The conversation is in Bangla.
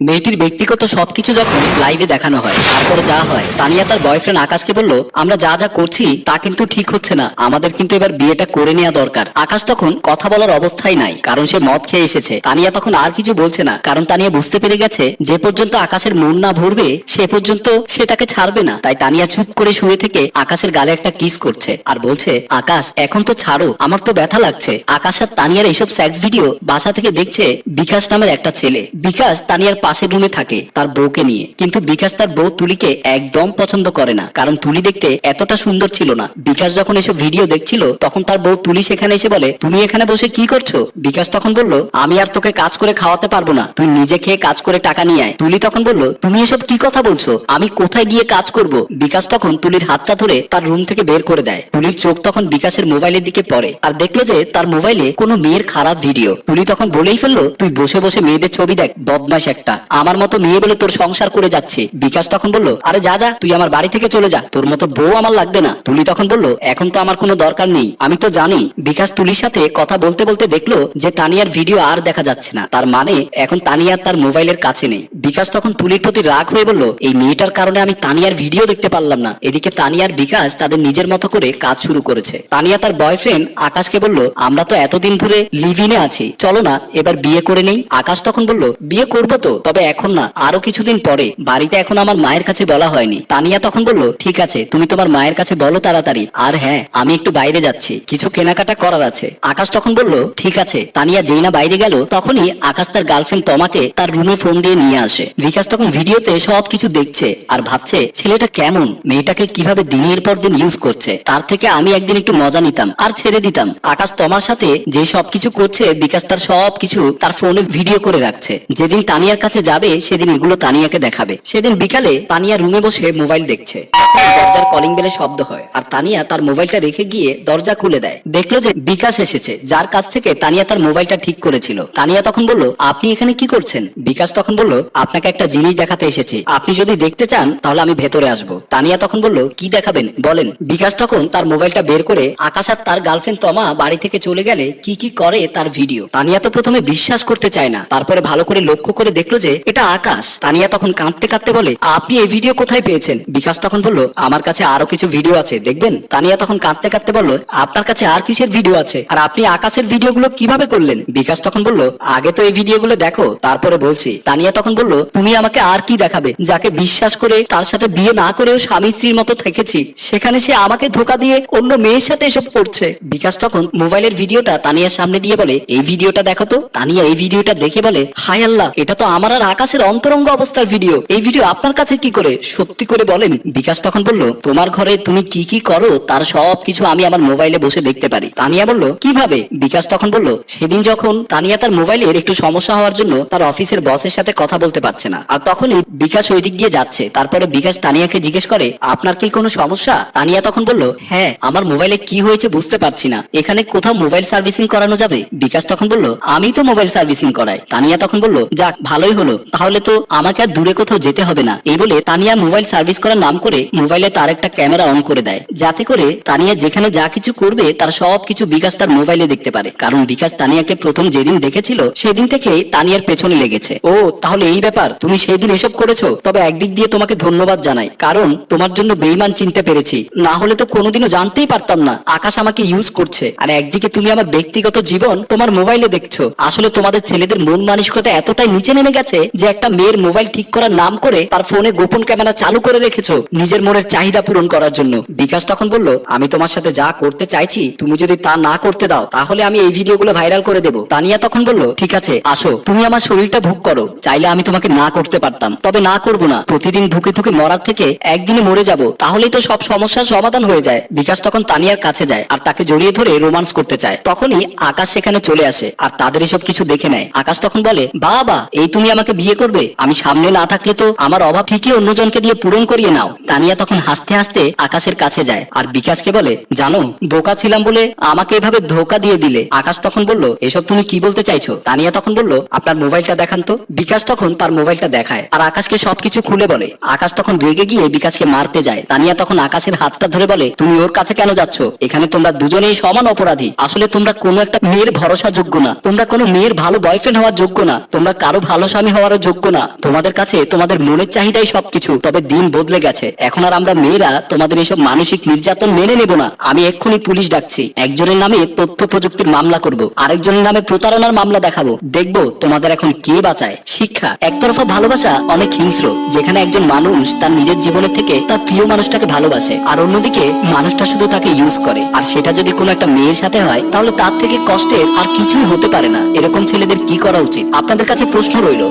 মেয়েটির ব্যক্তিগত সবকিছু যখন লাইভে দেখানো হয়, তারপর যা হয়, তানিয়া তার বয়ফ্রেন্ড আকাশকে বলল, আমরা যা যা করছি তা কিন্তু ঠিক হচ্ছে না, আমাদের কিন্তু এবার বিয়েটা করে নেওয়া দরকার। আকাশ তখন কথা বলার অবস্থায় নাই, কারণ সে মদ খেয়ে এসেছে। তানিয়া তখন আর কিছু বলছে না, কারণ তানিয়া বুঝতে পেরে গেছে যে পর্যন্ত আকাশের মন না ভরবে সে পর্যন্ত সে তাকে ছাড়বে না। তাই তানিয়া চুপ করে শুয়ে থেকে আকাশের গালে একটা কিস করছে আর বলছে, আকাশ এখন তো ছাড়ো, আমার তো ব্যথা লাগছে। আকাশ আর তানিয়ার এইসব সেক্স ভিডিও বাসা থেকে দেখছে বিকাশ নামের একটা ছেলে। বিকাশ তানিয়ার পাশের রুমে থাকে তার বউকে নিয়ে, কিন্তু বিকাশ তার বউ তুলিকে একদম পছন্দ করে না, কারণ তুলি দেখতে এতটা সুন্দর ছিল না। বিকাশ যখন এসব ভিডিও দেখছিল তখন তার বউ তুলি সেখানে এসে বলে, তুমি এখানে বসে কি করছো? বিকাশ তখন বলল, আমি আর তোকে কাজ করে খাওয়াতে পারবো না, তুই নিজে খেয়ে কাজ করে টাকা নিয়ে আয়। তুলি তখন বলল, তুমি এসব কি কথা বলছো, আমি কোথায় গিয়ে কাজ করব? বিকাশ তখন তুলির হাতটা ধরে তার রুম থেকে বের করে দেয়। তুলির চোখ তখন বিকাশের মোবাইলের দিকে পড়ে আর দেখলো যে তার মোবাইলে কোনো মেয়ের খারাপ ভিডিও। তুলি তখন বলেই ফেললো, তুই বসে বসে মেয়েদের ছবি দেখ, বদমাশ একটা, আমার মতো মেয়ে বলে তোর সংসার করে যাচ্ছে। বিকাশ তখন বলল, আরে যা যা, তুই আমার বাড়ি থেকে চলে যা, তোর মতো বউ আমার লাগবে না। তুলি তখন বলল, এখন তো আমার কোনো দরকার নেই, আমি তো জানি। বিকাশ তুলির সাথে কথা বলতে বলতে দেখলো যে তানিয়ার ভিডিও আর দেখা যাচ্ছে না, তার মানে এখন তানিয়ার তার মোবাইলের কাছে নেই। বিকাশ তখন তুলির প্রতি রাগ হয়ে বলল, এই মেয়েটার কারণে আমি তানিয়ার ভিডিও দেখতে পারলাম না। এদিকে তানিয়ার বিকাশ তাদের নিজের মতো করে কাজ শুরু করেছে। তানিয়া তার বয়ফ্রেন্ড আকাশকে বলল, আমরা তো এতদিন ধরে লিভ ইনে আছি, চলো না এবার বিয়ে করে নেই। আকাশ তখন বলল, বিয়ে করবো তো, তবে এখন না, আরো কিছুদিন পরে, বাড়িতে এখন আমার মায়ের কাছে বলা হয়নি। তানিয়া তখন বলল, ঠিক আছে, তুমি তোমার মায়ের কাছে বলো তাড়াতাড়ি, আর হ্যাঁ, আমি একটু বাইরে যাচ্ছি, কিছু কেনাকাটা করার আছে। আকাশ তখন বলল, ঠিক আছে। তানিয়া যেই না বাইরে গেল তখনই আকাশ তার গার্লফ্রেন্ড তমাকে তার রুমে ফোন দিয়ে নিয়ে আসে। বিকাশ তখন ভিডিওতে সবকিছু দেখছে আর ভাবছে, ছেলেটা কেমন, মেয়েটাকে কিভাবে দিনের পর দিন ইউজ করছে, তার থেকে আমি একদিন একটু মজা নিতাম আর ছেড়ে দিতাম। আকাশ তমার সাথে যে সবকিছু করছে, বিকাশ তার সবকিছু তার ফোনে ভিডিও করে রাখছে। যেদিন তানিয়ার কাছে যাবে সেদিন এগুলো তানিয়াকে দেখাবে। সেদিন বিকালে তানিয়া রুমে বসে মোবাইল দেখছে, দরজার কলিং বেলে শব্দ হয় আর তানিয়া তার মোবাইলটা রেখে গিয়ে দরজা খুলে দেয়। দেখলো যে বিকাশ এসেছে, যার কাছ থেকে তানিয়া তার মোবাইলটা ঠিক করেছিল। তানিয়া তখন বলল, আপনি এখানে কি করছেন? বিকাশ তখন বলল, আপনাকে একটা জিনিস দেখাতে এসেছি, আপনি যদি দেখতে চান তাহলে আমি ভেতরে আসবো। তানিয়া তখন বলল, কি দেখাবেন বলেন। বিকাশ তখন তার মোবাইলটা বের করে আকাশ আর তার গার্লফ্রেন্ড তমা বাড়ি থেকে চলে গেলে কি কি করে তার ভিডিও। তানিয়া তো প্রথমে বিশ্বাস করতে চায় না, তারপরে ভালো করে লক্ষ্য করে দেখলো যে এটা আকাশ। তানিয়া তখন কাঁদতে কাঁদতে বলে, আপনি এই ভিডিও কোথায় পেয়েছেন? বিকাশ তখন বলল, আমার কাছে আরো কিছু ভিডিও আছে, দেখবেন। তানিয়া তখন কাঁদতে কাঁদতে বলল, আপনার কাছে আর কিসের ভিডিও আছে, আর আপনি আকাশের ভিডিওগুলো কিভাবে করলেন? বিকাশ তখন বলল, আগে তো এই ভিডিওগুলো দেখো, তারপরে বলছি। তানিয়া তখন বলল, তুমি আমাকে আর কি দেখাবে? যাকে বিশ্বাস করে তার সাথে বিয়ে না করেও স্বামী স্ত্রীর মতো থেকেছি, সেখানে সে আমাকে ধোকা দিয়ে অন্য মেয়ের সাথে এসব করছে। বিকাশ তখন মোবাইলের ভিডিওটা তানিয়ার সামনে দিয়ে বলে, এই ভিডিওটা দেখো তো। তানিয়া এই ভিডিওটা দেখে বলে, হায় আল্লাহ, এটা তো আমার আর আকাশের অন্তরঙ্গ অবস্থার ভিডিও, এই ভিডিও আপনার কাছে কি করে, সত্যি করে বলেন। বিকাশ তখন বলল, তোমার ঘরে তুমি কি কি করো তার সব কিছু আমি আমার মোবাইলে বসে দেখতে পারি। তানিয়া বলল, কিভাবে? বিকাশ তখন বলল, সেদিন যখন তানিয়া তার মোবাইলের একটু সমস্যা হওয়ার জন্য তার অফিসের বসের সাথে কথা বলতে পারছে না, আর তখনই বিকাশ ওই দিক দিয়ে যাচ্ছে। তারপরে বিকাশ তানিয়াকে জিজ্ঞেস করে, আপনার কি কোনো সমস্যা? তানিয়া তখন বলল, হ্যাঁ, আমার মোবাইলে কি হয়েছে বুঝতে পারছি না, এখানে কোথাও মোবাইল সার্ভিসিং করানো যাবে? বিকাশ তখন বলল, আমি তো মোবাইল সার্ভিসিং করাই। তানিয়া তখন বলল, যাক ভালোই হলো, তাহলে তো আমাকে আর দূরে কোথাও যেতে হবে না। এই বলে তানিয়া মোবাইল সার্ভিস করার নাম করে মোবাইলে তার একটা ক্যামেরা অন করে দেয়, যাতে করে তানিয়া যেখানে যা কিছু করবে তার সব কিছু বিকাশ তার মোবাইলে দেখতে পারে। কারণ বিকাশ তানিয়াকে প্রথম যেদিন দেখেছিল সেদিন থেকে তানিয়ার পেছনে লেগেছে। ও তাহলে এই ব্যাপার, তুমি সেই দিন এসব করেছো? তবে একদিক দিয়ে তোমাকে ধন্যবাদ জানাই, কারণ তোমার জন্য বেঈমান চিনতে পেরেছি, না হলে তো কোনোদিনও জানতেই পারতাম না আকাশ আমাকে ইউজ করছে। আর একদিকে তুমি আমার ব্যক্তিগত জীবন তোমার মোবাইলে দেখছো। আসলে তোমাদের ছেলেদের মন মানসিকতা এতটাই নিচে নেমে গেছে যে একটা মেয়ের মোবাইল ঠিক করার নাম করে তার ফোনে গোপন ক্যামেরা চালু করে রেখেছো নিজের মনের চাহিদা পূরণ করার জন্য। বিকাশ তখন বলল, আমি তোমার সাথে যা করতে চাইছি তুমি যদি তা না করতে দাও তাহলে আমি এই ভিডিওগুলো ভাইরাল করে দেবো। তানিয়া তখন বলল, ঠিক আছে আসো, তুমি আমার শরীরটা ভোগ করো, চাইলে আমি তোমাকে না করতে পারতাম, তবে না করব না। প্রতিদিন ধুকে ধুকে মরার থেকে একদিনে মরে যাব, তাহলেই তো সব সমস্যার সমাধান হয়ে যায়। বিকাশ তখন তানিয়ার কাছে যায় আর তাকে জড়িয়ে ধরে রোমান্স করতে চায়। তখনই আকাশ সেখানে চলে আসে আর তাদের এসব কিছু দেখে নেয়। আকাশ তখন বলে, বাবা, এই তুমি আমাকে বিয়ে করবে? আমি সামনে না থাকলে তো আমার অভাব ঠিকই অন্যজনকে দিয়ে পূরণ করিয়ে নাও। তানিয়া তখন হাসতে হাসতে আকাশের কাছে যায় আর বিকাশকে বলে, জানো, বোকা ছিলাম বলে আমাকে এভাবে ধোকা দিয়ে দিলে। আকাশ তখন বলল, এসব তুমি কি বলতে চাইছো? তানিয়া তখন বলল, আপনার মোবাইলটা দেখান তো। বিকাশ তখন তার মোবাইলটা দেখায় আর আকাশকে সবকিছু খুলে বলে। আকাশ তখন রেগে গিয়ে বিকাশকে মারতে যায়। তানিয়া তখন আকাশের হাতটা ধরে বলে, তুমি ওর কাছে কেন যাচ্ছ? এখানে তোমরা দুজনেই সমান অপরাধী। আসলে তোমরা কোনো একটা মেয়ের ভরসা যোগ্য না, তোমরা কোনো মেয়ের ভালো বয়ফ্রেন্ড হওয়ার যোগ্য না, তোমরা কারো ভালো স্বামী স্বামী হওয়ারও যোগ্য না। তোমাদের কাছে তোমাদের মনের চাহিদাই সবকিছু। তবে দিন বদলে গেছে, এখন আর আমরা মেয়েরা তোমাদের এসব মানসিক নির্যাতন মেনে নেব না। আমি এক্ষুনি পুলিশ ডাকছি। একজনের নামে তথ্য প্রযুক্তির মামলা করব, আরেকজনের নামে প্রতারণার মামলা দেখাবো। দেখবো তোমাদের এখন কে বাঁচায়। শিক্ষা, একতরফা ভালোবাসা অনেক হিংস্র, যেখানে একজন মানুষ তার নিজের জীবনের থেকে তার প্রিয় মানুষটাকে ভালোবাসে, আর অন্যদিকে মানুষটা শুধু তাকে ইউজ করে। আর সেটা যদি কোনো একটা মেয়ের সাথে হয়, তাহলে তার থেকে কষ্টের আর কিছুই হতে পারে না। এরকম ছেলেদের কি করা উচিত? আপনাদের কাছে প্রশ্ন রইল।